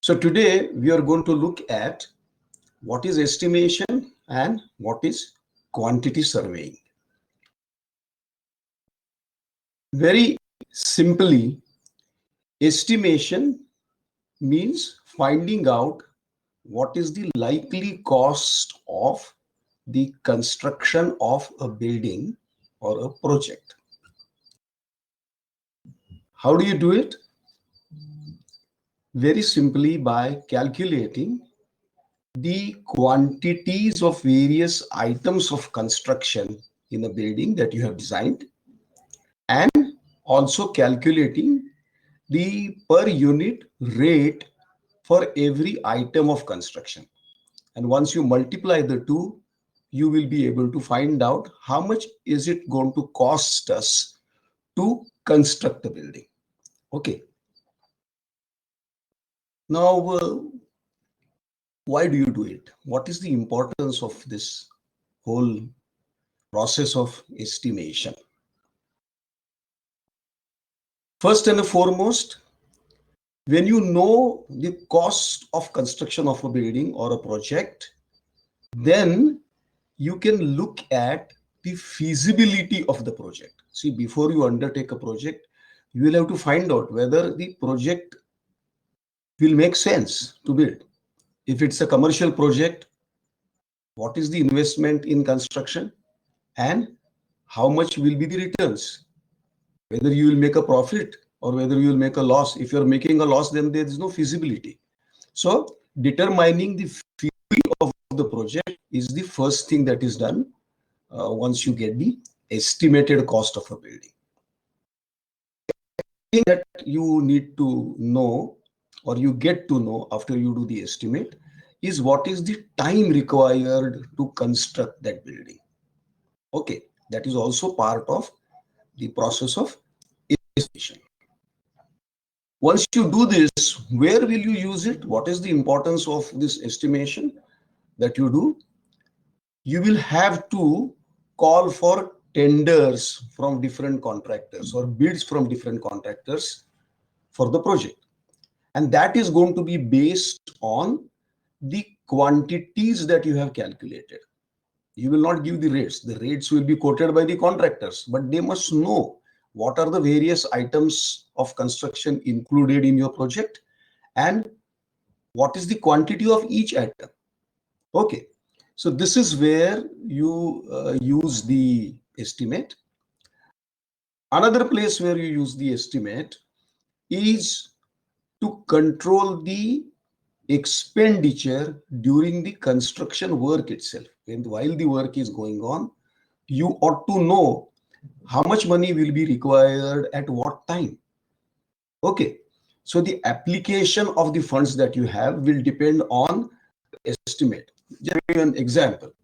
So today we are going to look at what is estimation and what is quantity surveying. Very simply, estimation means finding out what is the likely cost of the construction of a building or a project. How do you do it? Very simply by calculating the quantities of various items of construction in a building that you have designed, and also calculating the per unit rate for every item of construction. And once you multiply the two, you will be able to find out how much is it going to cost us to construct the building. Okay. Now, why do you do it? What is the importance of this whole process of estimation? First and foremost, when you know the cost of construction of a building or a project, then you can look at the feasibility of the project. See, before you undertake a project, you will have to find out whether the project will make sense to build. If it's a commercial project, what is the investment in construction and how much will be the returns? Whether you will make a profit or whether you will make a loss. If you're making a loss, then there is no feasibility. So determining the feasibility of the project is the first thing that is done once you get the estimated cost of a building. The thing that you need to know, or you get to know after you do the estimate, is what is the time required to construct that building. Okay, that is also part of the process of estimation. Once you do this, where will you use it? What is the importance of this estimation that you do? You will have to call for tenders from different contractors or bids from different contractors for the project. And that is going to be based on the quantities that you have calculated. You will not give the rates. The rates will be quoted by the contractors, but they must know what are the various items of construction included in your project and what is the quantity of each item. Okay, so this is where you use the estimate. Another place where you use the estimate is to control the expenditure during the construction work itself. And while the work is going on, you ought to know how much money will be required at what time. Okay, so the application of the funds that you have will depend on the estimate. Just give you an example.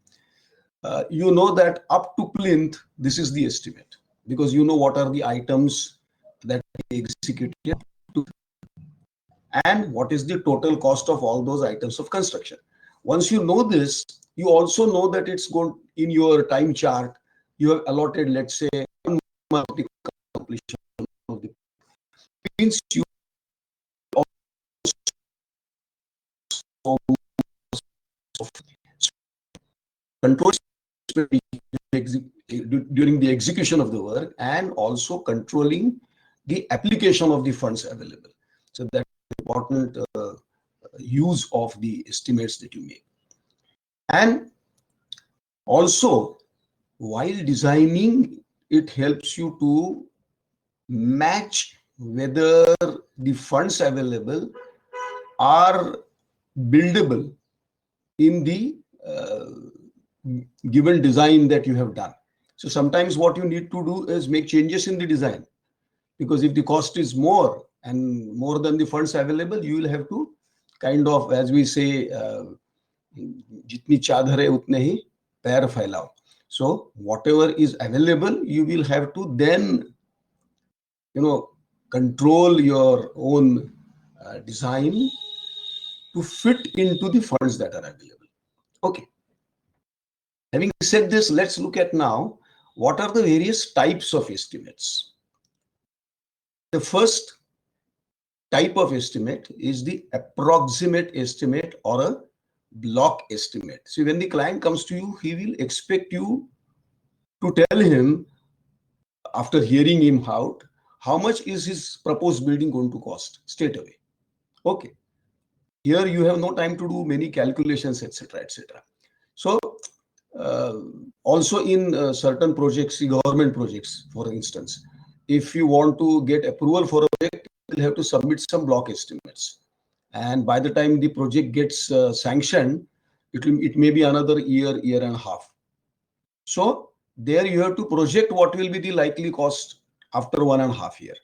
You know that up to plinth, this is the estimate, because you know what are the items that are executed and what is the total cost of all those items of construction. Once you know this, you also know that it's going in your time chart. You have allotted, let's say, 1 month of the completion of the means you also control during the execution of the work and also controlling the application of the funds available. So that's important use of the estimates that you make. And also, while designing, it helps you to match whether the funds available are buildable in the given design that you have done. So sometimes what you need to do is make changes in the design, because if the cost is more and more than the funds available, you will have to kind of, as we say, jitni chadar hai utne hi pair phailao. So whatever is available, you will have to then, control your own design to fit into the funds that are available. Okay. Having said this, let's look at now what are the various types of estimates. The first type of estimate is the approximate estimate or a block estimate. So when the client comes to you, he will expect you to tell him, after hearing him out, how much is his proposed building going to cost straight away. Okay. Here you have no time to do many calculations, etc., etc. So uh, also in certain projects, government projects, for instance, if you want to get approval for a project, you will have to submit some block estimates. And by the time the project gets sanctioned, it may be another year and a half. So there you have to project what will be the likely cost after 1.5 years.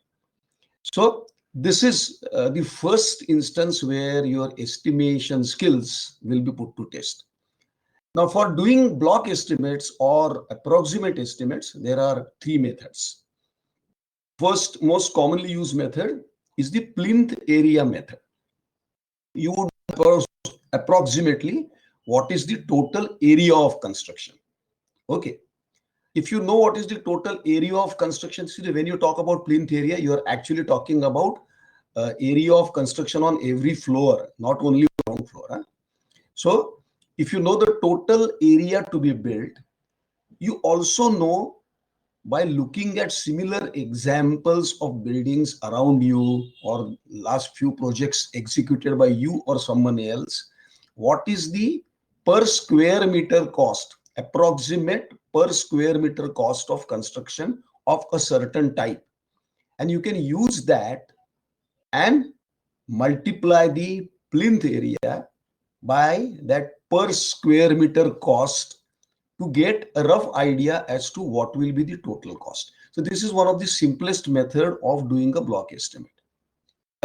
So this is the first instance where your estimation skills will be put to test. Now, for doing block estimates or approximate estimates, there are three methods. First, most commonly used method is the plinth area method. You would approximately what is the total area of construction. Okay. If you know what is the total area of construction, see, when you talk about plinth area, you are actually talking about area of construction on every floor, not only ground floor. Huh? So if you know the total area to be built, you also know by looking at similar examples of buildings around you or last few projects executed by you or someone else, what is the per square meter cost, approximate per square meter cost of construction of a certain type. And you can use that and multiply the plinth area by that per square meter cost to get a rough idea as to what will be the total cost. So this is one of the simplest method of doing a block estimate.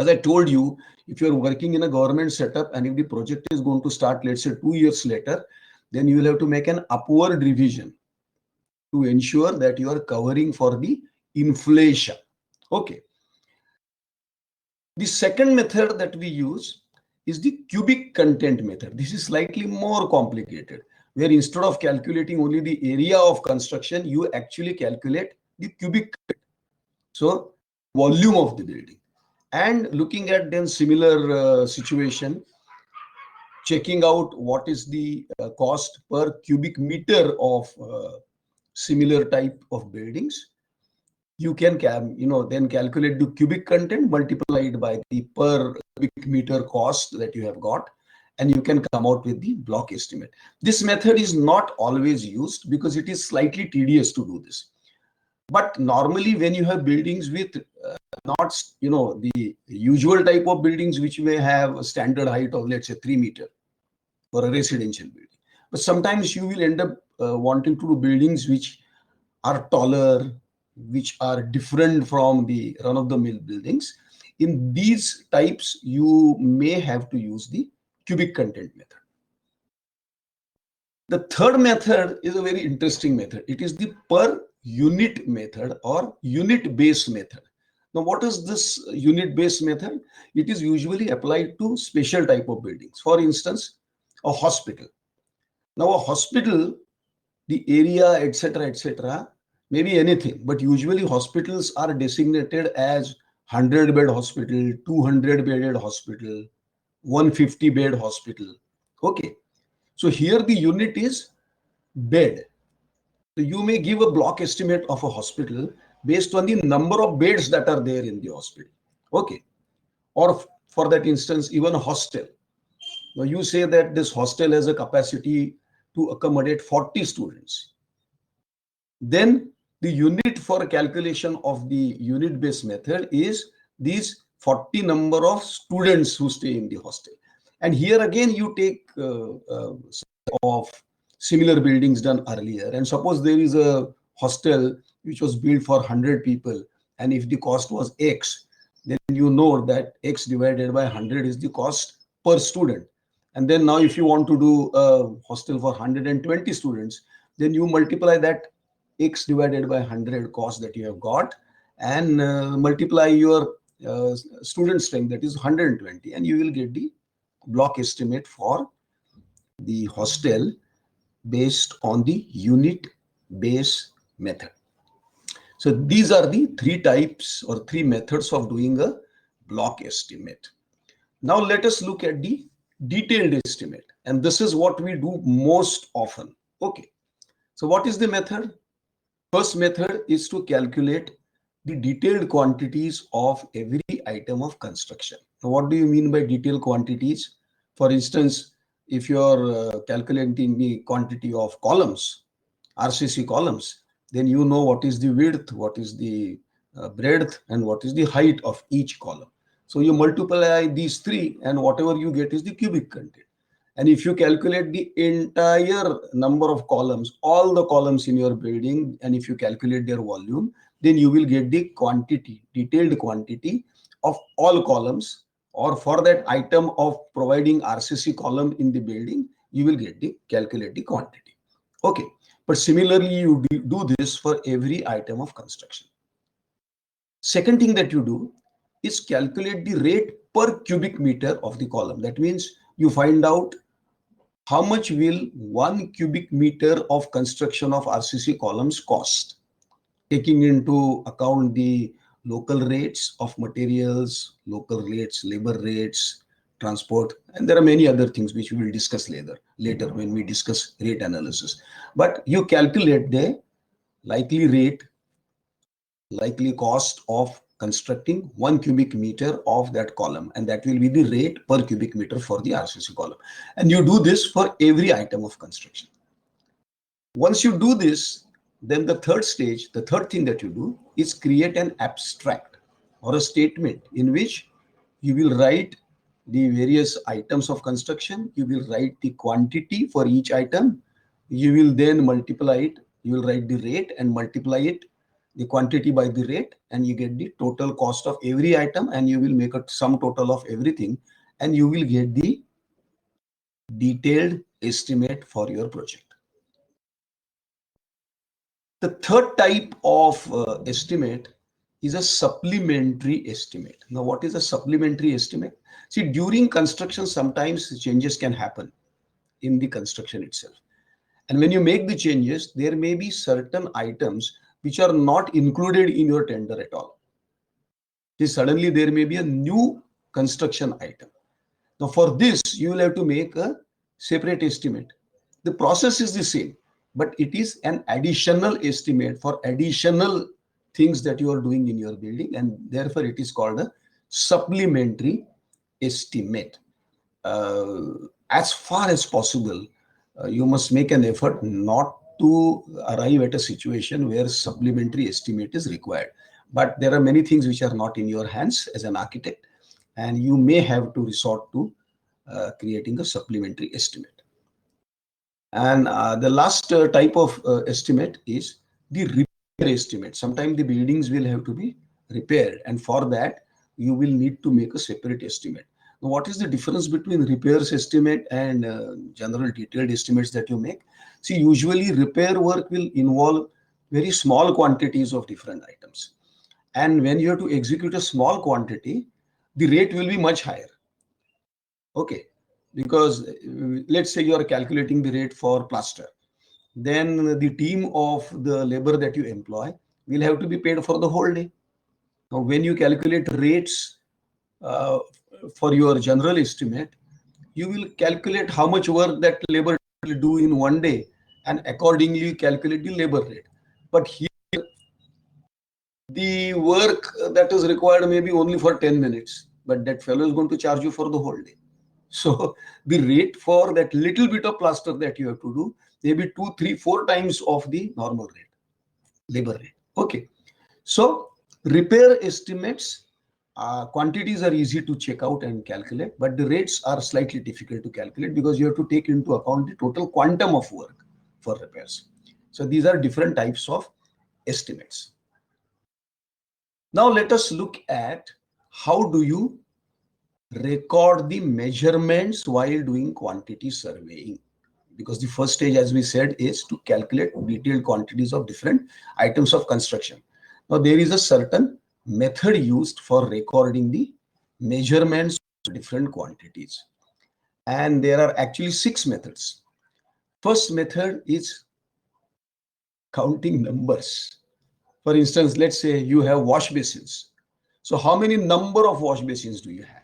As I told you, if you're working in a government setup and if the project is going to start, let's say 2 years later, then you will have to make an upward revision to ensure that you are covering for the inflation. Okay. The second method that we use is the cubic content method. This is slightly more complicated, where instead of calculating only the area of construction, you actually calculate the cubic, so volume of the building. And looking at then similar situation, checking out what is the cost per cubic meter of similar type of buildings. You can then calculate the cubic content multiplied by the per cubic meter cost that you have got, and you can come out with the block estimate. This method is not always used because it is slightly tedious to do this. But normally when you have buildings with not the usual type of buildings which may have a standard height of, let's say, 3 meters for a residential building, but sometimes you will end up wanting to do buildings which are taller, which are different from the run-of-the-mill buildings. In these types, you may have to use the cubic content method. The third method is a very interesting method. It is the per unit method or unit-based method. Now, what is this unit-based method? It is usually applied to special type of buildings. For instance, a hospital. Now, a hospital, the area, etc., maybe anything, but usually hospitals are designated as 100-bed hospital, 200-bedded hospital, 150-bed hospital. Okay. So here the unit is bed. So you may give a block estimate of a hospital based on the number of beds that are there in the hospital. Okay. Or for that instance, even a hostel. Now you say that this hostel has a capacity to accommodate 40 students. Then the unit for calculation of the unit-based method is these 40 number of students who stay in the hostel. And here again, you take of similar buildings done earlier. And suppose there is a hostel which was built for 100 people. And if the cost was X, then you know that X divided by 100 is the cost per student. And then now if you want to do a hostel for 120 students, then you multiply that X divided by 100 cost that you have got and multiply your student strength, that is 120, and you will get the block estimate for the hostel based on the unit base method. So these are the three types or three methods of doing a block estimate. Now let us look at the detailed estimate, and this is what we do most often. Okay, so what is the method? First method is to calculate the detailed quantities of every item of construction. Now, what do you mean by detailed quantities? For instance, if you are calculating the quantity of columns, RCC columns, then you know what is the width, what is the breadth, and what is the height of each column. So you multiply these three, and whatever you get is the cubic content. And if you calculate the entire number of columns, all the columns in your building, and if you calculate their volume, then you will get the quantity, detailed quantity of all columns, or for that item of providing RCC column in the building, you will get the calculate the quantity. Okay. But similarly, you do this for every item of construction. Second thing that you do is calculate the rate per cubic meter of the column. That means you find out how much will 1 cubic meter of construction of RCC columns cost, taking into account the local rates of materials, local rates, labor rates, transport, and there are many other things which we will discuss later when we discuss rate analysis. But you calculate the likely rate, likely cost of constructing 1 cubic meter of that column, and that will be the rate per cubic meter for the RCC column. And you do this for every item of construction. Once you do this, then the third stage, the third thing that you do is create an abstract or a statement in which you will write the various items of construction, you will write the quantity for each item, you will then multiply it, you will write the rate and multiply it, the quantity by the rate, and you get the total cost of every item, and you will make a sum total of everything, and you will get the detailed estimate for your project. The third type of estimate is a supplementary estimate. Now, what is a supplementary estimate? See, during construction, sometimes changes can happen in the construction itself. And when you make the changes, there may be certain items which are not included in your tender at all. See, suddenly there may be a new construction item. Now, for this, you will have to make a separate estimate. The process is the same, but it is an additional estimate for additional things that you are doing in your building, and therefore it is called a supplementary estimate. As far as possible, you must make an effort not to arrive at a situation where supplementary estimate is required. But there are many things which are not in your hands as an architect, and you may have to resort to creating a supplementary estimate. And the last type of estimate is the repair estimate. Sometimes the buildings will have to be repaired, and for that you will need to make a separate estimate. Now, what is the difference between repairs estimate and general detailed estimates that you make? See, usually repair work will involve very small quantities of different items, and when you have to execute a small quantity, the rate will be much higher. Okay, because let's say you are calculating the rate for plaster, then the team of the labor that you employ will have to be paid for the whole day. Now, when you calculate rates uh, for your general estimate, you will calculate how much work that labor will do in one day, and accordingly calculate the labor rate. But here, the work that is required may be only for 10 minutes, but that fellow is going to charge you for the whole day. So the rate for that little bit of plaster that you have to do maybe 2, 3, 4 times of the normal rate, labor rate. Okay. So repair estimates, quantities are easy to check out and calculate, but the rates are slightly difficult to calculate because you have to take into account the total quantum of work for repairs. So these are different types of estimates. Now let us look at how do you record the measurements while doing quantity surveying, because the first stage, as we said, is to calculate detailed quantities of different items of construction. Now there is a certain method used for recording the measurements of different quantities, and there are actually 6 methods. First method is counting numbers. For instance, let's say you have wash basins. So how many number of wash basins do you have?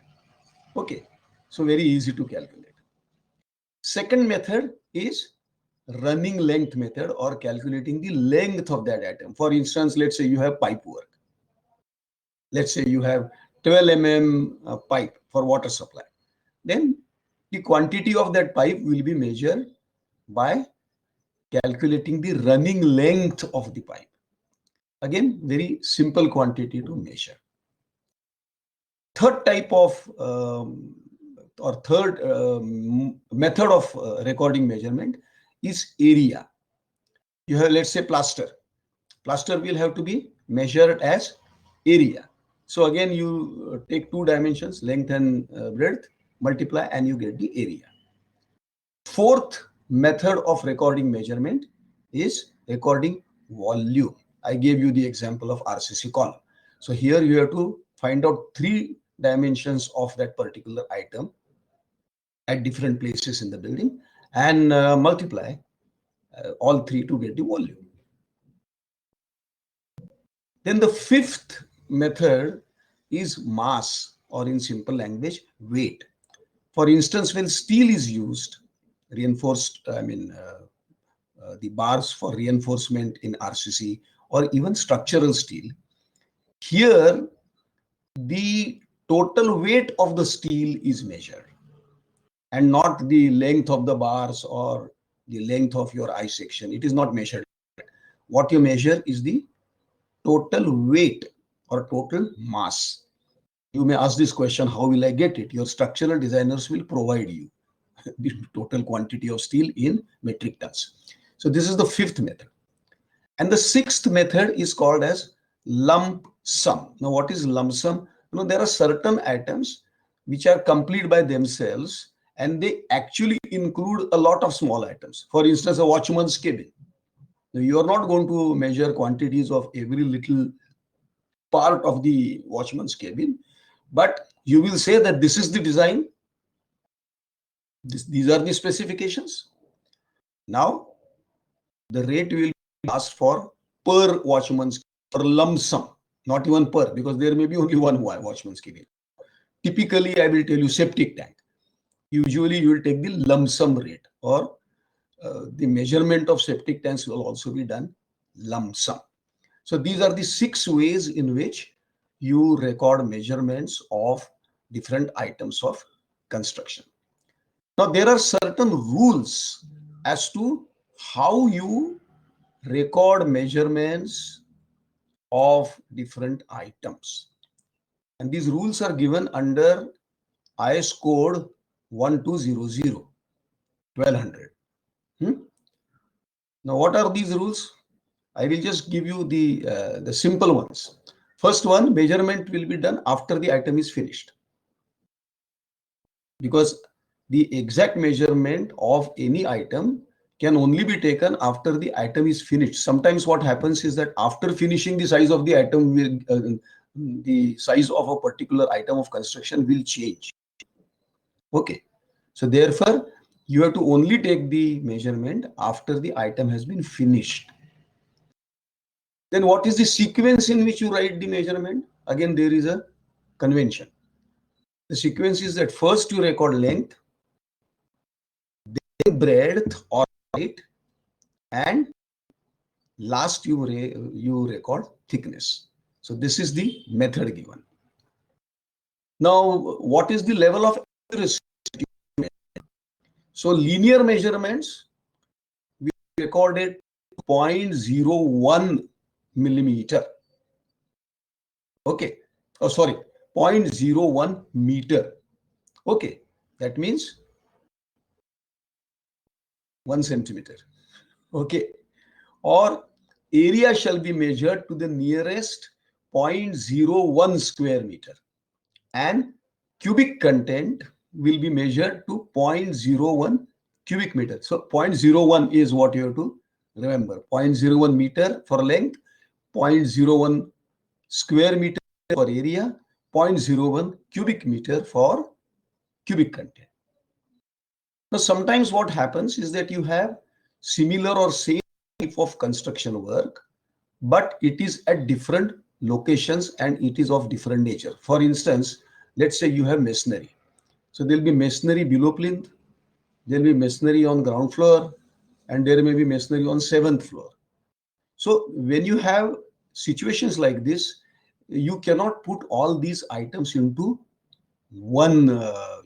Okay, so very easy to calculate. Second method is running length method, or calculating the length of that item. For instance, let's say you have pipe work. Let's say you have 12 pipe for water supply. Then the quantity of that pipe will be measured by calculating the running length of the pipe. Again, very simple quantity to measure. Third type of third method of recording measurement is area. You have, let's say, plaster. Plaster will have to be measured as area. So again, you take two dimensions, length and breadth, multiply, and you get the area. Fourth method of recording measurement is recording volume. I gave you the example of RCC column. So here you have to find out three dimensions of that particular item at different places in the building and multiply all three to get the volume. Then the fifth method is mass, or in simple language, weight. For instance, when steel is used, reinforced, the bars for reinforcement in RCC, or even structural steel, here the total weight of the steel is measured and not the length of the bars or the length of your I section. It is not measured. What you measure is the total weight or total mass. You may ask this question, how will I get it? Your structural designers will provide you the total quantity of steel in metric tons. So this is the fifth method. And the sixth method is called as lump sum. Now, what is lump sum? There are certain items which are complete by themselves, and they actually include a lot of small items. For instance, a watchman's cabin. Now, you are not going to measure quantities of every little part of the watchman's cabin, but you will say that this is the design, these are the specifications. Now, the rate will be asked for per watchman's, or lump sum, not even per, because there may be only one watchman's cabin. Typically, I will tell you septic tank. Usually, you will take the lump sum rate, or the measurement of septic tanks will also be done lump sum. So these are the 6 ways in which you record measurements of different items of construction. Now, there are certain rules as to how you record measurements of different items. And these rules are given under IS code 1200, 1200. Now, what are these rules? I will just give you the simple ones. First one, measurement will be done after the item is finished, because the exact measurement of any item can only be taken after the item is finished. Sometimes what happens is that after finishing, the size of the item will, the size of a particular item of construction will change. Okay, so therefore you have to only take the measurement after the item has been finished. Then what is the sequence in which you write the measurement? Again, there is a convention. The sequence is that first you record length, then breadth or height, and last you record thickness. So this is the method given. Now, what is the level of accuracy? So linear measurements, we recorded 0.01 millimeter. Okay. Oh, sorry, 0.01 meter. Okay. That means 1 centimeter. Okay. Or area shall be measured to the nearest 0.01 square meter, and cubic content will be measured to 0.01 cubic meter. So 0.01 is what you have to remember. 0.01 meter for length, 0.01 square meter for area, 0.01 cubic meter for cubic content. Now, sometimes what happens is that you have similar or same type of construction work, but it is at different locations and it is of different nature. For instance, let's say you have masonry. So there'll be masonry below plinth, there'll be masonry on ground floor, and there may be masonry on seventh floor. So when you have situations like this, you cannot put all these items into one, uh,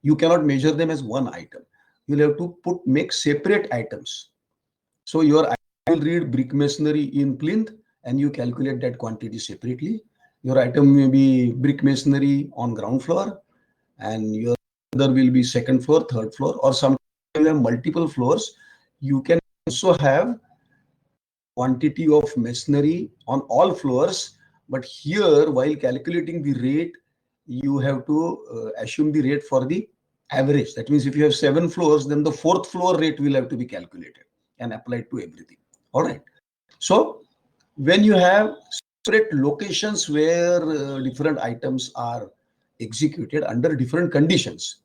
you cannot measure them as one item. You'll have to make separate items. So your item will read brick masonry in plinth and you calculate that quantity separately. Your item may be brick masonry on ground floor and your other will be second floor, third floor, or sometimes you have multiple floors. You can also have quantity of masonry on all floors, but here while calculating the rate, you have to assume the rate for the average. That means if you have 7 floors, then the fourth floor rate will have to be calculated and applied to everything. All right. So when you have separate locations where different items are executed under different conditions,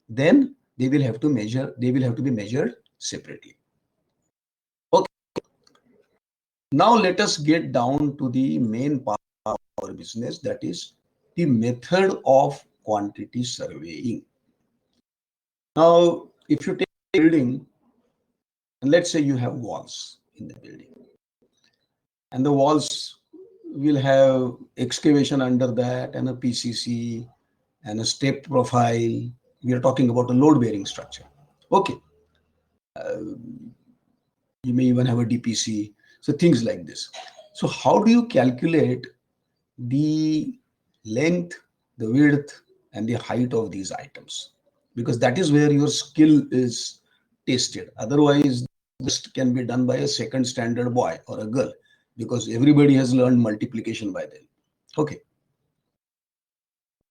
then they will have to be measured separately. Okay. Now let us get down to the main part of our business, that is the method of quantity surveying. Now, if you take a building, and let's say you have walls in the building, and the walls will have excavation under that and a PCC and a step profile. We are talking about a load-bearing structure. Okay. You may even have a DPC. So things like this. So how do you calculate the length, the width, and the height of these items? Because that is where your skill is tested. Otherwise, this can be done by a second standard boy or a girl, because everybody has learned multiplication by then. Okay.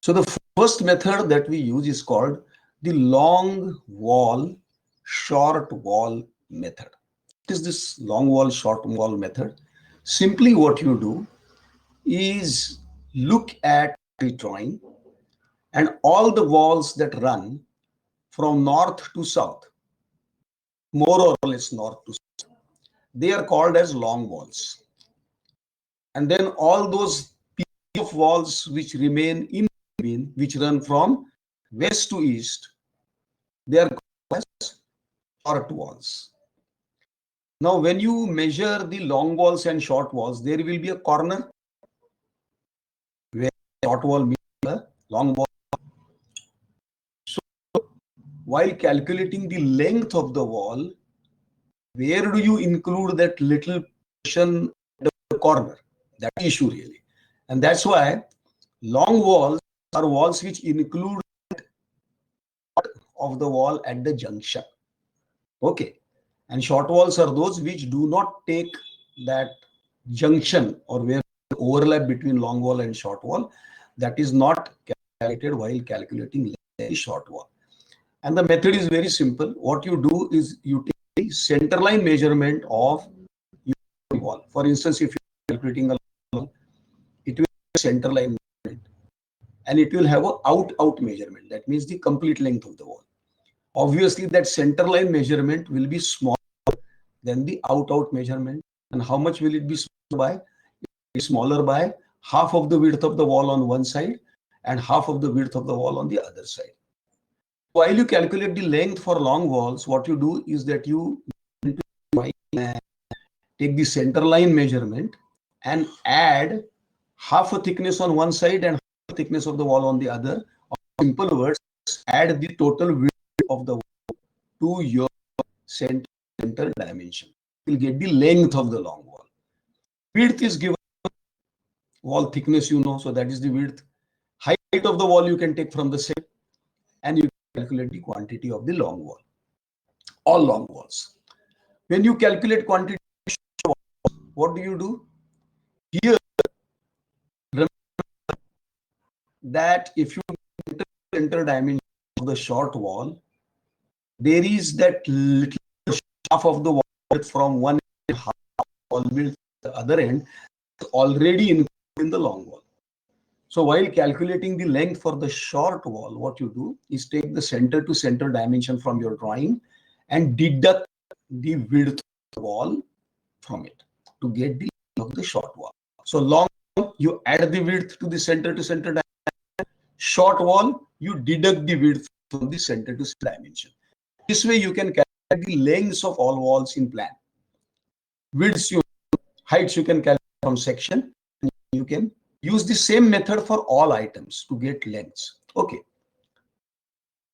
So the first method that we use is called the long wall, short wall method. What is this long wall, short wall method? Simply what you do is look at the drawing and all the walls that run from north to south, more or less north to south, they are called as long walls. And then all those pieces of walls which remain in between, which run from west to east, they are called as short walls. Now, when you measure the long walls and short walls, there will be a corner where short wall meets the long wall. So, while calculating the length of the wall, where do you include that little portion at the corner? That's the issue really. And that's why long walls are walls which include of the wall at the junction. Okay. And short walls are those which do not take that junction or where overlap between long wall and short wall. That is not calculated while calculating the short wall. And the method is very simple. What you do is you take the center line measurement of your wall. For instance, if you're calculating a wall, it will be a center line measurement and it will have a out measurement. That means the complete length of the wall. Obviously, that center line measurement will be smaller than the out measurement. And how much will it be smaller by? It will be smaller by half of the width of the wall on one side and half of the width of the wall on the other side. While you calculate the length for long walls, what you do is that you take the center line measurement and add half a thickness on one side and half the thickness of the wall on the other. In simple words, add the total width of the wall to your center dimension. You will get the length of the long wall. Width is given, wall thickness you know, so that is the width. Height of the wall you can take from the center and you calculate the quantity of the long wall. All long walls. When you calculate quantity, what do? Here, remember that if you center dimension of the short wall, there is that little half of the wall from one half wall width to the other end already included in the long wall. So while calculating the length for the short wall, what you do is take the center to center dimension from your drawing and deduct the width of the wall from it to get the length of the short wall. So long, you add the width to the center to center dimension. Short wall, you deduct the width from the center to center dimension. This way you can calculate the lengths of all walls in plan. Widths, heights you can calculate from section. You can use the same method for all items to get lengths. Okay.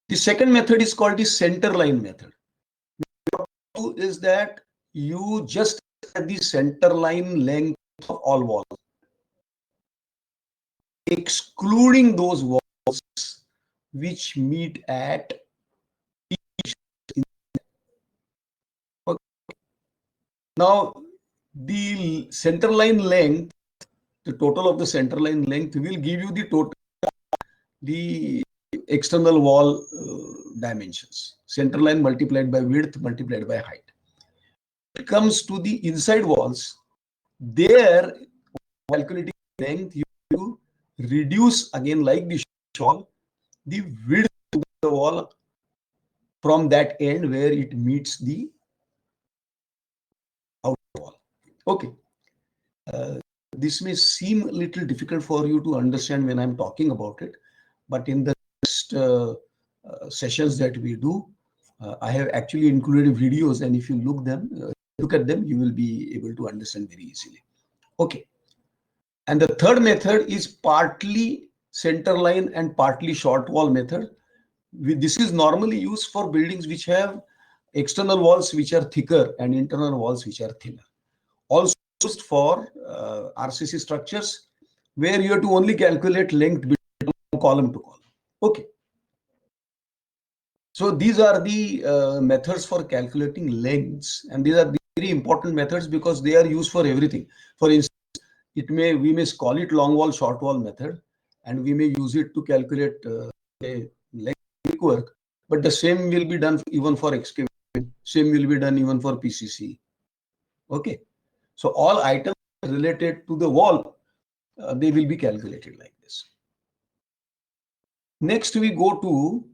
The second method is called the center line method. What you do is that you just add the center line length of all walls, excluding those walls which meet at each. Okay. Now, the center line length, the total of the center line length will give you the total, the external wall dimensions. Center line multiplied by width multiplied by height. When it comes to the inside walls, there calculating length, you reduce again like the wall, the width of the wall from that end where it meets the outer wall. Okay. This may seem a little difficult for you to understand when I'm talking about it, but in the next sessions that we do, I have actually included videos, and if you look at them, you will be able to understand very easily. Okay. And the third method is partly center line and partly short wall method. This is normally used for buildings which have external walls which are thicker and internal walls which are thinner. Also used for RCC structures where you have to only calculate length between column to column. Okay. So these are the methods for calculating lengths, and these are the very important methods because they are used for everything. For instance, we may call it long wall, short wall method, and we may use it to calculate a length work, but the same will be done even for excavation, same will be done even for PCC. Okay. So all items related to the wall, they will be calculated like this. Next, we go to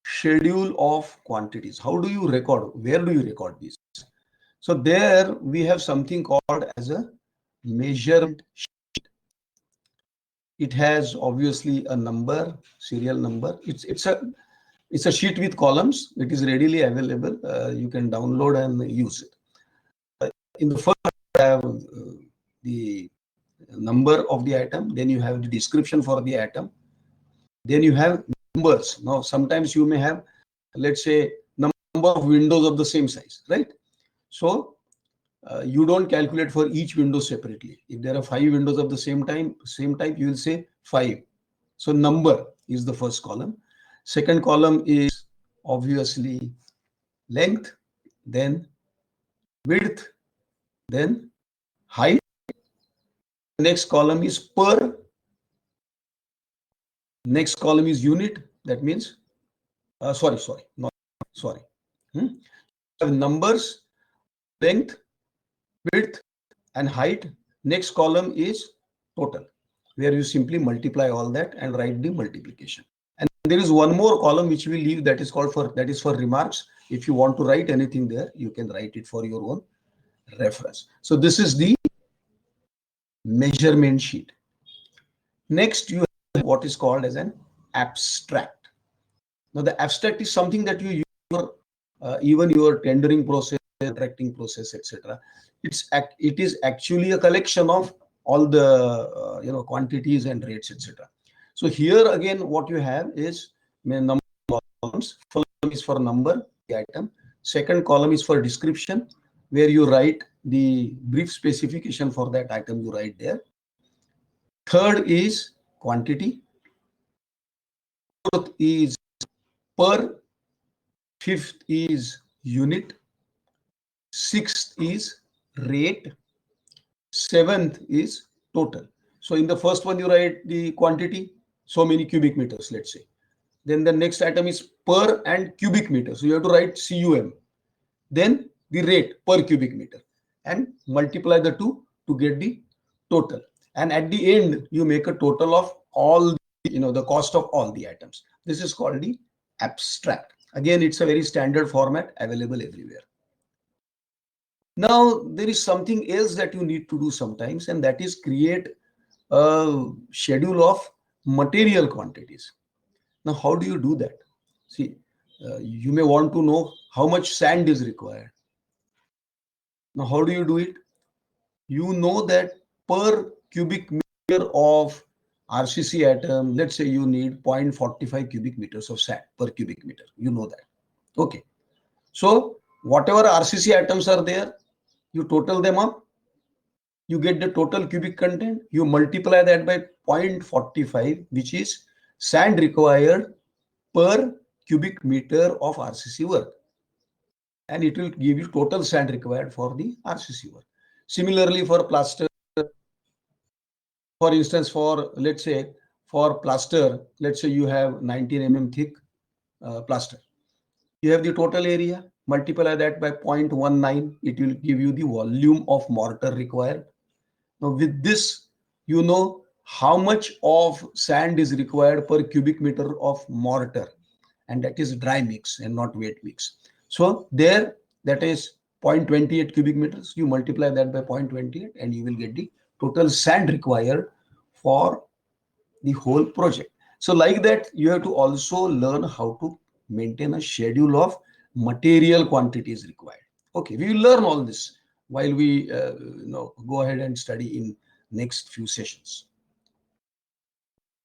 schedule of quantities. How do you record? Where do you record these? So there we have something called as a measurement sheet. It has obviously a number, serial number. It's a sheet with columns. It is readily available. You can download and use it. In the first, you have the number of the item. Then you have the description for the item. Then you have numbers. Now, sometimes you may have, let's say, number of windows of the same size, right? So you don't calculate for each window separately. If there are 5 windows of the same type, you will say 5. So number is the first column. Second column is obviously length, then width, then height. Next column is per. Next column is unit. That means, numbers, length, width, and height. Next column is total, where you simply multiply all that and write the multiplication. And there is one more column which we leave, that is for remarks. If you want to write anything there, you can write it for your own reference. So this is the measurement sheet. Next, you have what is called as an abstract. Now, the abstract is something that you use for even your tendering process, contracting process, etc. It is actually a collection of all the quantities and rates, etc. So here again, what you have is number of columns. First column is for number, the item. Second column is for description, where you write the brief specification for that item. You write there. Third is quantity. Fourth is per. Fifth is unit. Sixth is rate. Seventh is total. So in the first one, you write the quantity, so many cubic meters, let's say. Then the next item is per and cubic meter. So you have to write CUM. Then the rate per cubic meter and multiply the two to get the total. And at the end, you make a total of all, the cost of all the items. This is called the abstract. Again, it's a very standard format available everywhere. Now, there is something else that you need to do sometimes, and that is create a schedule of material quantities. Now, how do you do that? See, you may want to know how much sand is required. Now, how do you do it? You know that per cubic meter of RCC atom, let's say you need 0.45 cubic meters of sand per cubic meter. You know that. Okay. So, whatever RCC atoms are there, you total them up, you get the total cubic content, you multiply that by 0.45, which is sand required per cubic meter of RCC work, and it will give you total sand required for the RCC work. Similarly, for plaster, for instance, for let's say for plaster, let's say you have 19 thick plaster. You have the total area, multiply that by 0.19, it will give you the volume of mortar required. Now, with this, you know how much of sand is required per cubic meter of mortar, and that is dry mix and not wet mix. So there, that is 0.28 cubic meters. You multiply that by 0.28 and you will get the total sand required for the whole project. So like that, you have to also learn how to maintain a schedule of material quantities required. Okay, we will learn all this while we go ahead and study in next few sessions.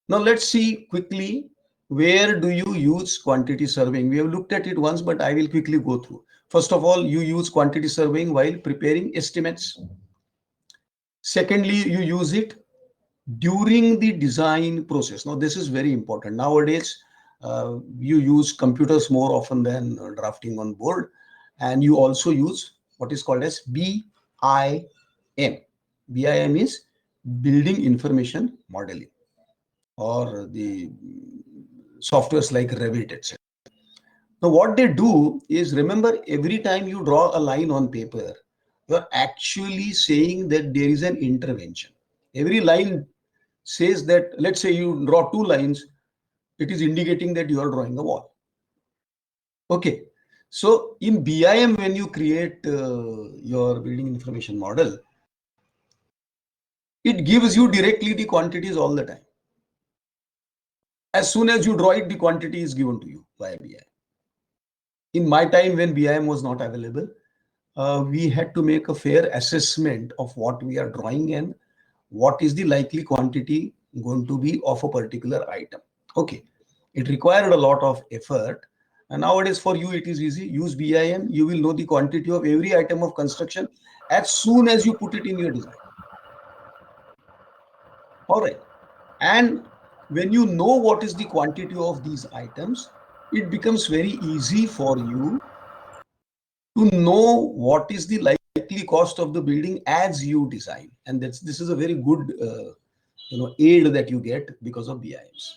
Now let's see quickly, where do you use quantity surveying? We have looked at it once, but I will quickly go through. First of all, you use quantity surveying while preparing estimates. Secondly, you use it during the design process. Now, this is very important. Nowadays, you use computers more often than drafting on board, and you also use what is called as BIM. BIM is Building Information Modeling, or the softwares like Revit, etc. Now, what they do is, remember, every time you draw a line on paper, you're actually saying that there is an intervention. Every line says that, let's say you draw two lines, it is indicating that you are drawing a wall. Okay. So in BIM, when you create your building information model, it gives you directly the quantities all the time. As soon as you draw it, the quantity is given to you via BIM. In my time, when BIM was not available, we had to make a fair assessment of what we are drawing and what is the likely quantity going to be of a particular item. Okay, it required a lot of effort, and nowadays for you it is easy. Use BIM, you will know the quantity of every item of construction as soon as you put it in your design. All right, and when you know what is the quantity of these items, it becomes very easy for you to know what is the likely cost of the building as you design, and this is a very good aid that you get because of BIMs.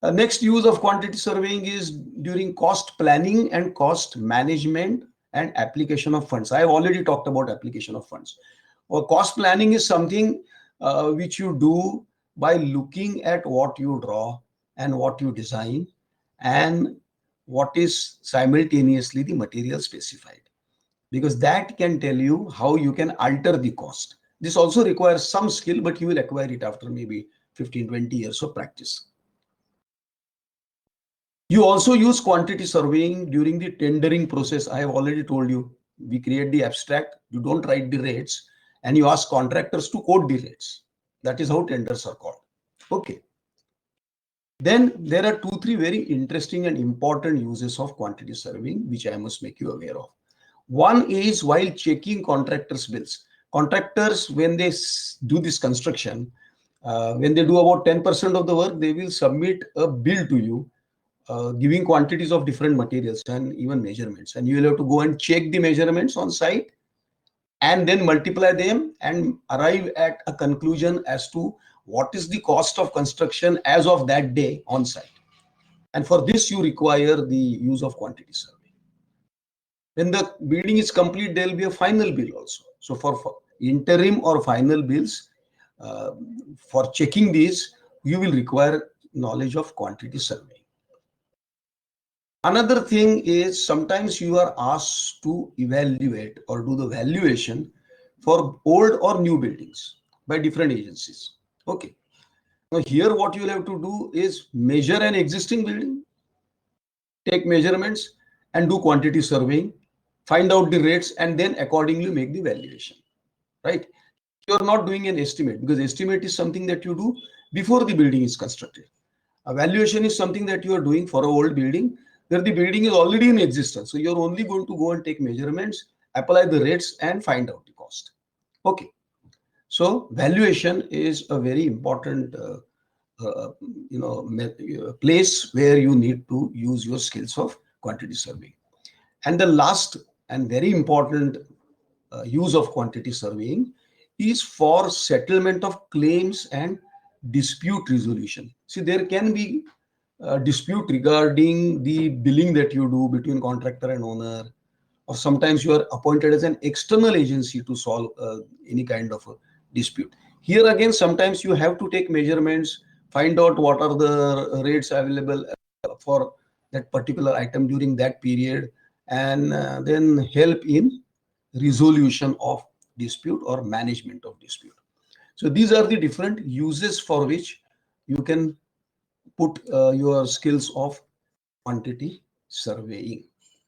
Next use of quantity surveying is during cost planning and cost management and application of funds. I have already talked about application of funds. Or cost planning is something which you do by looking at what you draw and what you design and what is simultaneously the material specified, because that can tell you how you can alter the cost. This also requires some skill, but you will acquire it after maybe 15-20 years of practice. You also use quantity surveying during the tendering process. I have already told you, we create the abstract, you don't write the rates, and you ask contractors to quote the rates. That is how tenders are called. Okay. Then there are 2-3 very interesting and important uses of quantity surveying, which I must make you aware of. One is while checking contractors' bills. Contractors, when they do this construction, when they do about 10% of the work, they will submit a bill to you, giving quantities of different materials and even measurements. And you will have to go and check the measurements on site and then multiply them and arrive at a conclusion as to what is the cost of construction as of that day on site. And for this, you require the use of quantity survey. When the building is complete, there will be a final bill also. So for interim or final bills, for checking these, you will require knowledge of quantity survey. Another thing is sometimes you are asked to evaluate or do the valuation for old or new buildings by different agencies. Okay. Now here what you will have to do is measure an existing building, take measurements and do quantity surveying, find out the rates and then accordingly make the valuation, right? You are not doing an estimate because estimate is something that you do before the building is constructed. A valuation is something that you are doing for a old building where the building is already in existence. So you're only going to go and take measurements, apply the rates and find out the cost. Okay. So valuation is a very important uh, place where you need to use your skills of quantity surveying. And the last and very important use of quantity surveying is for settlement of claims and dispute resolution. See, there can be a dispute regarding the billing that you do between contractor and owner, or sometimes you are appointed as an external agency to solve any kind of a dispute. Here again, sometimes you have to take measurements, find out what are the rates available for that particular item during that period, and then help in resolution of dispute or management of dispute. So these are the different uses for which you can put your skills of quantity surveying.